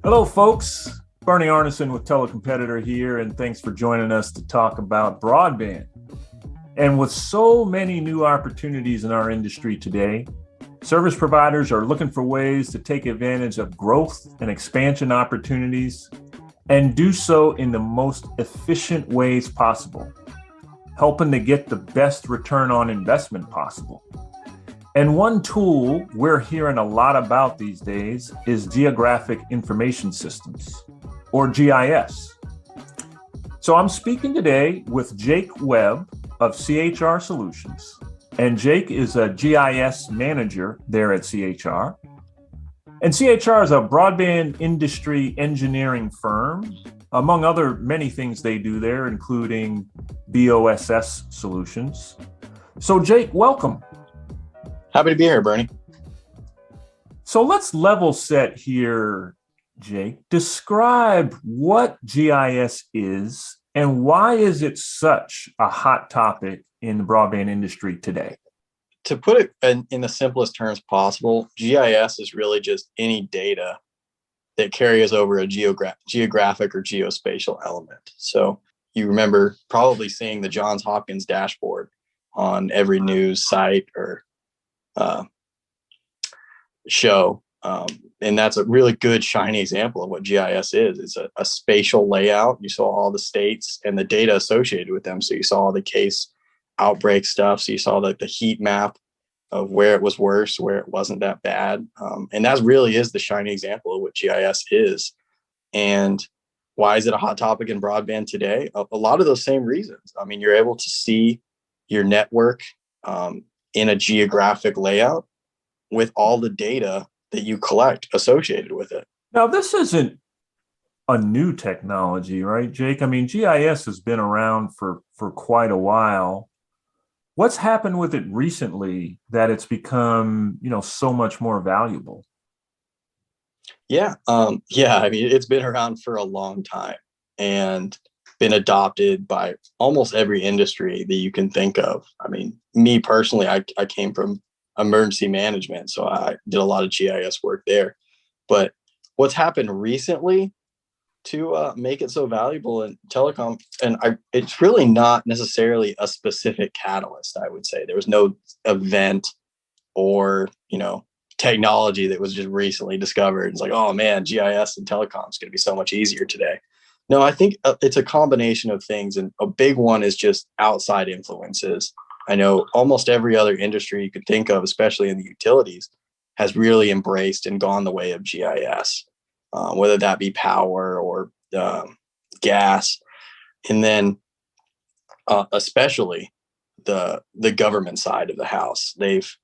Hello, folks. Bernie Arnason with Telecompetitor here, and thanks for joining us to talk about broadband. And with so many new opportunities in our industry today, service providers are looking for ways to take advantage of growth and expansion opportunities and do so in the most efficient ways possible, helping to get the best return on investment possible. And one tool we're hearing a lot about these days is geographic information systems, or GIS. So I'm speaking today with Jake Webb of CHR Solutions. And Jake is a GIS manager there at CHR. And CHR is a broadband industry engineering firm, among other many things they do there, including BOSS solutions. So Jake, welcome. Happy to be here, Bernie. So let's level set here, Jake. Describe what GIS is and why is it such a hot topic in the broadband industry today? To put it in the simplest terms possible, GIS is really just any data that carries over a geographic or geospatial element. So you remember probably seeing the Johns Hopkins dashboard on every news site or show. And that's a really good, shiny example of what GIS is. It's a spatial layout. You saw all the states and the data associated with them. So you saw all the case outbreak stuff. So you saw the heat map of where it was worse, where it wasn't that bad. And that really is the shiny example of what GIS is. And why is it a hot topic in broadband today? A lot of those same reasons. I mean, you're able to see your network in a geographic layout with all the data that you collect associated with it. Now, this isn't a new technology, right, Jake? I mean, GIS has been around for quite a while. What's happened with it recently that it's become, so much more valuable? Yeah. I mean, it's been around for a long time and been adopted by almost every industry that you can think of. I mean, me personally, I came from emergency management, so I did a lot of GIS work there. But what's happened recently to make it so valuable in telecom, it's really not necessarily a specific catalyst. I would say there was no event or technology that was just recently discovered. It's like, oh man, GIS and telecom is going to be so much easier today. No, I think it's a combination of things, and a big one is just outside influences. I know almost every other industry you could think of, especially in the utilities, has really embraced and gone the way of GIS, whether that be power or gas. And then especially the government side of the house, they've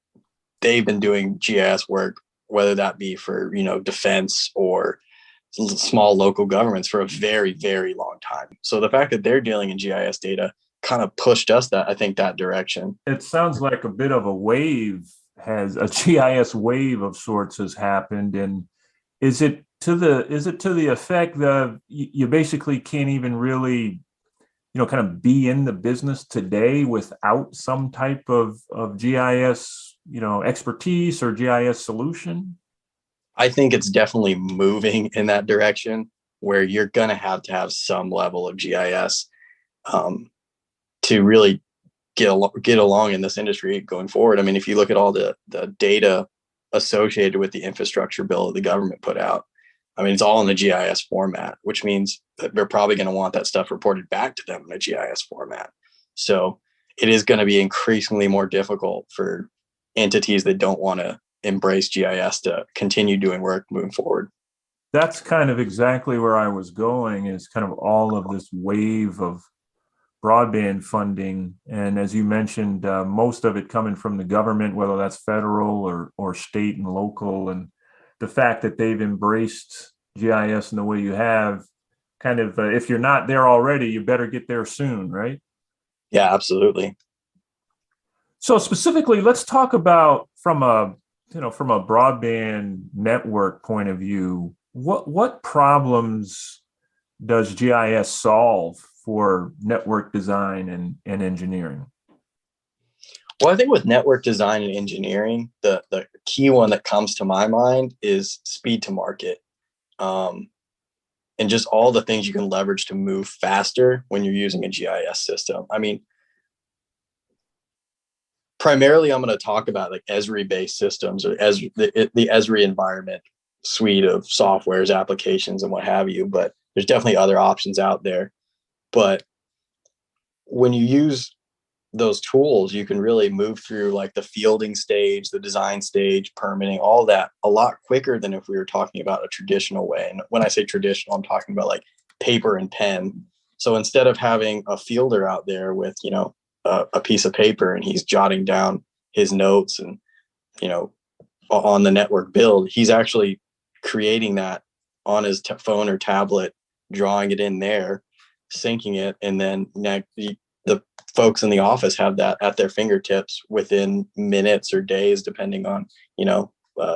been doing GIS work, whether that be for defense or small local governments for a very, very long time. So the fact that they're dealing in GIS data kind of pushed us that direction. It sounds like a bit of a GIS wave of sorts has happened. And is it to the effect that you basically can't even really, kind of be in the business today without some type of GIS, expertise or GIS solution? I think it's definitely moving in that direction where you're going to have some level of GIS to really get along in this industry going forward. I mean, if you look at all the data associated with the infrastructure bill that the government put out, I mean, it's all in the GIS format, which means that they're probably going to want that stuff reported back to them in a GIS format. So it is going to be increasingly more difficult for entities that don't want to embrace GIS to continue doing work moving forward. That's kind of exactly where I was going, is kind of all of this wave of broadband funding. And as you mentioned, most of it coming from the government, whether that's federal or state and local. And the fact that they've embraced GIS in the way you have, kind of, if you're not there already, you better get there soon, right? Yeah, absolutely. So specifically, let's talk about from a broadband network point of view, what problems does GIS solve for network design and engineering? Well, I think with network design and engineering, the key one that comes to my mind is speed to market. and just all the things you can leverage to move faster when you're using a GIS system. I mean, primarily I'm going to talk about like Esri-based systems, or the Esri environment suite of softwares, applications, and what have you. But there's definitely other options out there. But when you use those tools, you can really move through like the fielding stage, the design stage, permitting, all that a lot quicker than if we were talking about a traditional way. And when I say traditional, I'm talking about like paper and pen. So instead of having a fielder out there with, a piece of paper and he's jotting down his notes and, on the network build, he's actually creating that on his phone or tablet, drawing it in there, syncing it, and then the folks in the office have that at their fingertips within minutes or days, depending on,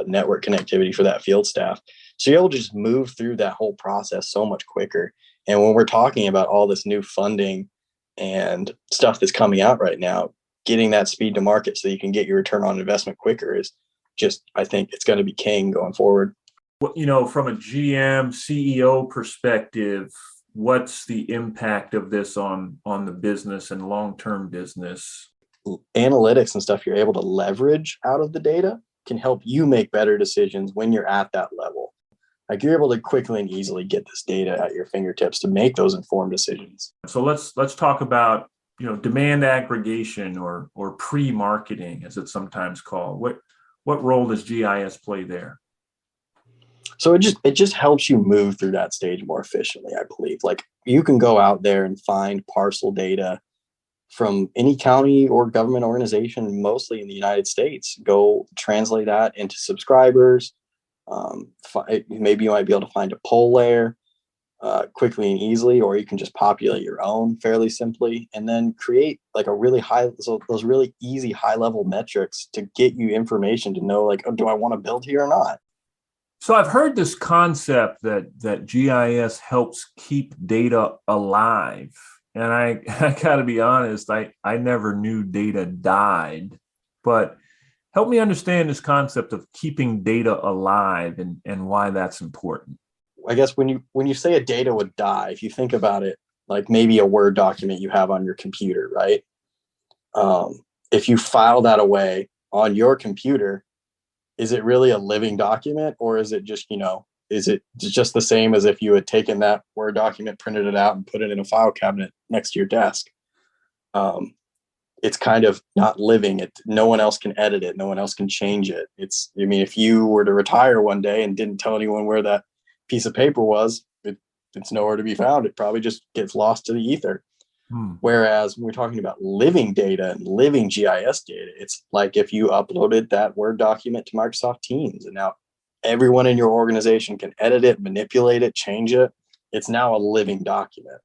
network connectivity for that field staff. So you're able to just move through that whole process so much quicker. And when we're talking about all this new funding and stuff that's coming out right now, getting that speed to market so you can get your return on investment quicker is just, I think it's going to be king going forward. From a GM CEO perspective, what's the impact of this on the business and long-term business? Analytics and stuff you're able to leverage out of the data can help you make better decisions when you're at that level. Like you're able to quickly and easily get this data at your fingertips to make those informed decisions. So let's talk about demand aggregation or pre-marketing, as it's sometimes called. What role does GIS play there? So it just helps you move through that stage more efficiently, I believe. Like you can go out there and find parcel data from any county or government organization, mostly in the United States. Go translate that into subscribers. Maybe you might be able to find a poll layer quickly and easily, or you can just populate your own fairly simply, and then create like those really easy high level metrics to get you information to know like, oh, do I want to build here or not? So I've heard this concept that GIS helps keep data alive. And I got to be honest, I never knew data died, but help me understand this concept of keeping data alive and why that's important. I guess when you say a data would die, if you think about it, like maybe a Word document you have on your computer, right? If you file that away on your computer, is it really a living document, or is it just, is it just the same as if you had taken that Word document, printed it out, and put it in a file cabinet next to your desk? It's kind of not living. No one else can edit it. No one else can change it. If you were to retire one day and didn't tell anyone where that piece of paper was, it's nowhere to be found. It probably just gets lost to the ether. Whereas when we're talking about living data and living GIS data, it's like if you uploaded that Word document to Microsoft Teams, and now everyone in your organization can edit it, manipulate it, change it. It's now a living document.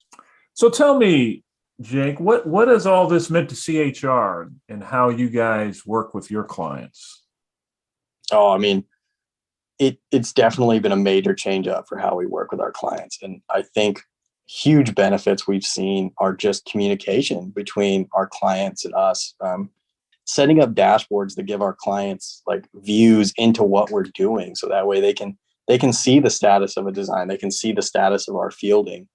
So tell me, Jake, what has all this meant to CHR and how you guys work with your clients? Oh, I mean, it's definitely been a major change up for how we work with our clients. And I think huge benefits we've seen are just communication between our clients and us. Setting up dashboards that give our clients like views into what we're doing, so that way they can see the status of a design, they can see the status of our fielding.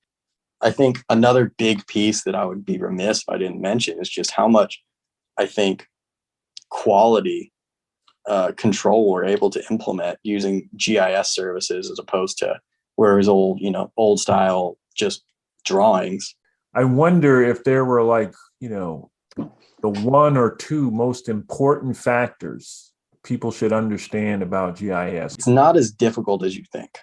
I think another big piece that I would be remiss if I didn't mention is just how much I think quality control we're able to implement using GIS services as opposed to where it was old style just drawings. I wonder if there were the one or two most important factors people should understand about GIS. It's not as difficult as you think.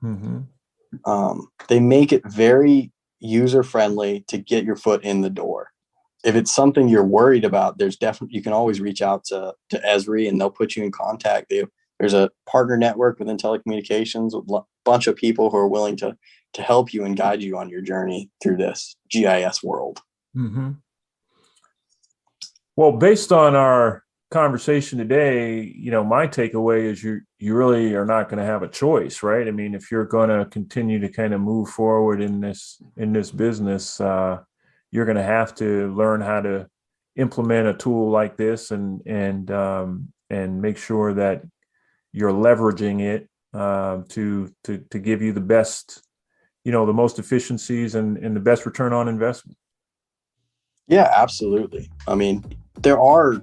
Mm-hmm. They make it very user-friendly to get your foot in the door. If it's something you're worried about, you can always reach out to Esri and they'll put you in contact. There's a partner network within telecommunications with a bunch of people who are willing to help you and guide you on your journey through this GIS world. Mm-hmm. Well, based on our conversation today, my takeaway is you really are not going to have a choice, right? I mean, if you're going to continue to kind of move forward in this business, you're going to have to learn how to implement a tool like this and make sure that you're leveraging it to give you the best, the most efficiencies and the best return on investment. Yeah, absolutely. I mean, there are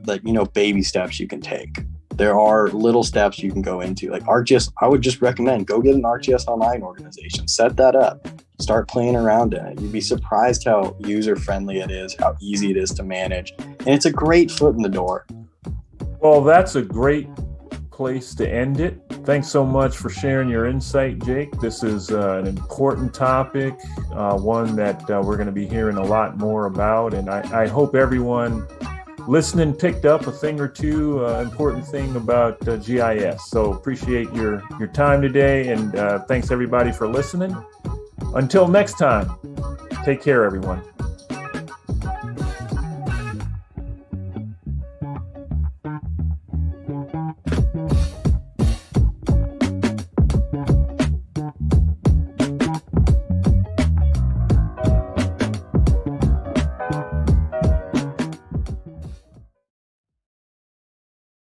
baby steps you can take. There are little steps you can go into. Like ArcGIS, I would just recommend go get an ArcGIS Online organization, set that up, start playing around in it. You'd be surprised how user friendly it is, how easy it is to manage. And it's a great foot in the door. Well, that's a great place to end it. Thanks so much for sharing your insight, Jake. This is an important topic, one that we're going to be hearing a lot more about. And I hope everyone listening picked up a thing or two important thing about GIS. So appreciate your time today, and thanks everybody for listening. Until next time, take care, everyone.